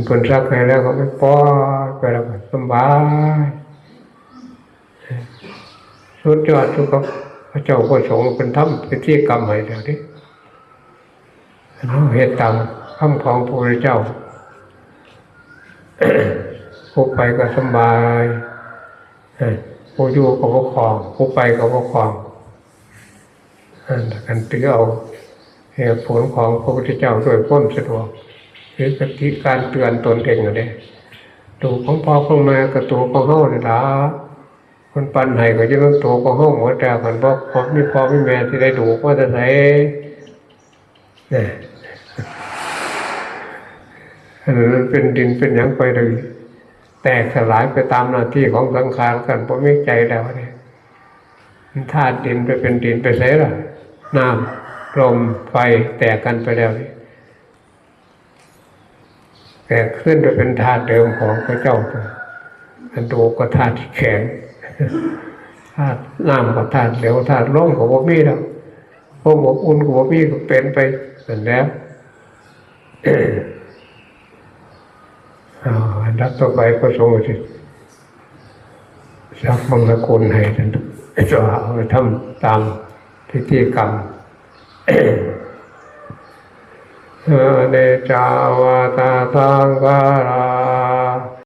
ผลซักให้แล้วก็ไม่ปล่อยไปแล้วก็สบายสุดยอดทุกข์พระเจ้าประสงค์เป็นธรรมเป็นที่กรรมให้เดี๋ยวนี้เราเหตุตามคำของพระพุทธเจ้าผู้ไปก็สบายผู้อยู่ก็ปกครองผู้ไปก็ปกครองกันถือเอาเหตุผลของพระพุทธเจ้าโดยพ้นสะดวกหรือปฏิการเตือนตนเองเลยตัวของพ่อของแม่กับตัวของเฮาเนี่ยละคนปันให้ก็จะต้องตัวของเฮาหมดแต่คนบอกพ่อไม่แม่ที่ได้ดูว่าจะไหนเนี่ยอันนั้นเป็นดินเป็นหยังไปเลยแตกสลายไปตามหน้าที่ของสังขารกันเพราะไม่ใจแล้วเนี่ยธาตุดินไปเป็นดินไปเสียละน้ำลมไฟแตกกันไปแล้วนี่แตกขึ้นไปเป็นธาตุเดิมของพระเจ้าอันโดก็ธาตุแข็งธาตุน้ำก็ธาตุเหลวธาตุลมก็บ่มีแล้วพวกอบอุ่นก็บ่มีก็เป็นไปนั่นแล้วอันดับต่อไปก็ทรงสิสักบังสกุลให้ท่านจะเอาไปทำตามพิธีกรรมเนจาวาตาสังฆารา